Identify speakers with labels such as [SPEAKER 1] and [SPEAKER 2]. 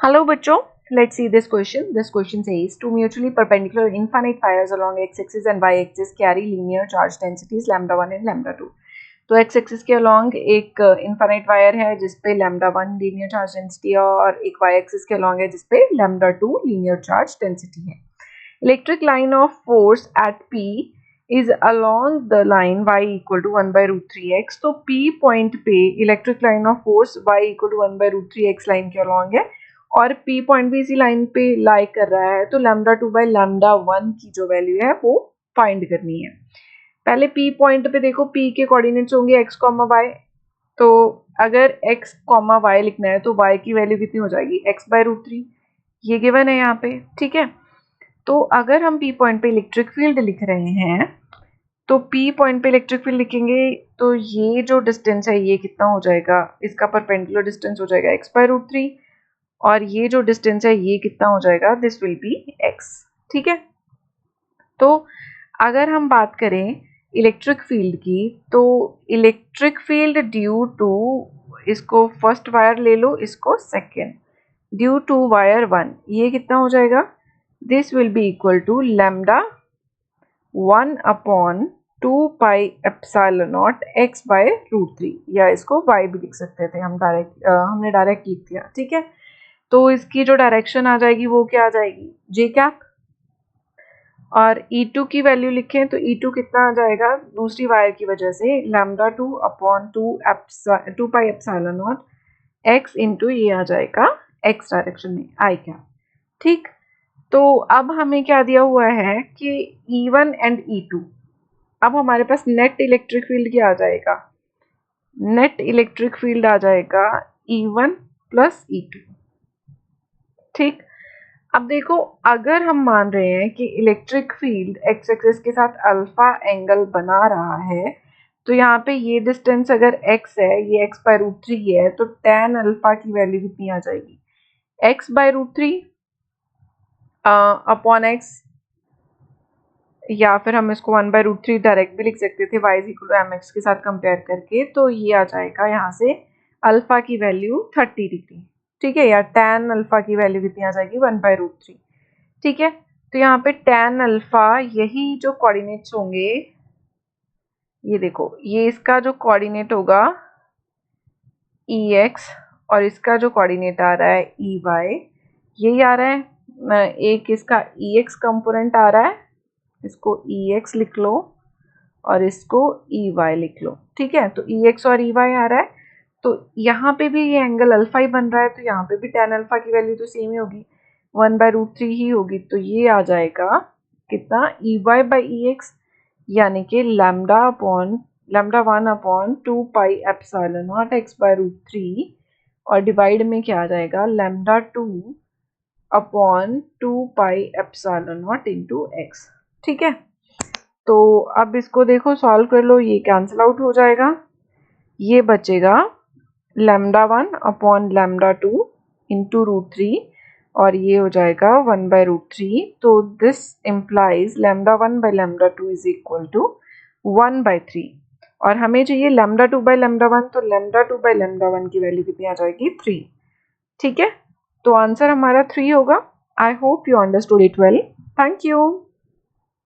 [SPEAKER 1] Hello बच्चों, let's see this question. This question says two mutually perpendicular infinite wires along x-axis and y-axis carry linear charge densities lambda 1 and lambda 2. तो x-axis के along एक infinite wire है जिसपे lambda 1 linear charge density है और एक y-axis के along है जिसपे lambda 2 linear charge density है. Electric line of force at P is along the line y equal to 1 by root 3x. तो P point पे electric line of force y equal to 1 by root 3x line के along है और P point भी इसी line पे लाई कर रहा है, तो लैम्डा 2 बाई लैम्डा 1 की जो वैल्यू है वो फाइंड करनी है. पहले P पॉइंट पे देखो, P के कोऑर्डिनेट्स होंगे x, y. तो अगर x, y लिखना है तो y की वैल्यू कितनी हो जाएगी, x बाय रूट 3. ये गिवन है यहाँ पे, ठीक है. तो अगर हम P पॉइंट पे इलेक्ट्रिक फील्ड लिख रहे हैं तो P पॉइंट पे इलेक्ट्रिक फील्ड लिखेंगे तो ये जो डिस्टेंस है ये कितना हो जाएगा, इसका परपेंडिकुलर डिस्टेंस हो जाएगा x बाय रूट 3 और ये जो डिस्टेंस है ये कितना हो जाएगा, दिस विल बी x. ठीक है. तो अगर हम बात करें इलेक्ट्रिक फील्ड की, तो इलेक्ट्रिक फील्ड ड्यू टू, इसको फर्स्ट वायर ले लो, इसको सेकेंड, ड्यू टू वायर 1, ये कितना हो जाएगा, this will be equal to lambda 1 upon 2 pi epsilon not x by root 3, या इसको y भी लिख सकते थे हम, हमने डायरेक्ट लिख दिया. ठीक है. तो इसकी जो डायरेक्शन आ जाएगी वो क्या आ जाएगी, जे कैप. और E2 की वैल्यू लिखें तो E2 कितना आ जाएगा, दूसरी वायर की वजह से lambda 2 upon 2 pi epsilon not x into ये आ जाएगा x डायरेक्शन में आई कैप. ठीक. तो अब हमें क्या दिया हुआ है कि E1 एंड E2. अब हमारे पास नेट इलेक्ट्रिक फील्ड क्या आ जाएगा, नेट इलेक्ट्रिक फील्ड आ जाएगा E1 प्लस E2. ठीक. अब देखो, अगर हम मान रहे हैं कि इलेक्ट्रिक फील्ड एक्स एक्सिस के साथ अल्फा एंगल बना रहा है, तो यहाँ पे ये डिस्टेंस अगर x है, ये x बाय रूट 3 है, तो tan अल्फा की वैल्यू कितनी आ जाएगी, x by root 3 upon x, या फिर हम इसको 1 बाय रूट 3 डायरेक्ट भी लिख सकते थे y is equal to mx के साथ कंपेयर करके. तो ये आ जाएगा यहाँ से अल्फा की वैल्यू 30 डिग्री. ठीक है. या tan अल्फा की वैल्यू कितनी आ जाएगी, 1 बाय रूट 3. ठीक है. तो यहाँ पे tan अल्फा, यही जो कोऑर्डिनेट्स होंगे, ये देखो, ये इसका जो कोऑर्डिनेट होगा Ex और इसका जो कोऑर्डिनेट आ रहा है Ey, यही आ रहा है. एक इसका Ex कंपोनेंट आ रहा है, इसको Ex लिख लो और इसको Ey लिख लो. ठीक है. तो Ex और Ey आ रहा है, तो यहाँ पे भी ये एंगल अल्फा ही बन रहा है, तो यहाँ पे भी tan अल्फा की वैल्यू तो सेम ही होगी, 1 बाय रूट 3 ही होगी. तो ये आ जाएगा कितना, Ey बाई Ex, यानी कि lambda 1 upon 2 pi epsilon not x by root 3 और डिवाइड में क्या आ जाएगा, lambda 2 upon 2 pi epsilon not into x. ठीक है. तो अब इसको देखो, सॉल्व कर लो, ये कैंसिल आउट हो जाएगा, ये बचेगा lambda 1 upon lambda 2 into root 3 और ये हो जाएगा 1 बाय रूट 3. तो this implies lambda 1 by lambda 2 is equal to 1 by 3. और हमें चाहिए लैम्डा 2 बाय लैम्डा 1, तो लैम्डा 2 बाय लैम्डा 1 की वैल्यू कितनी आ जाएगी, 3. ठीक है. तो आंसर हमारा 3 होगा. I hope you understood it well. Thank you.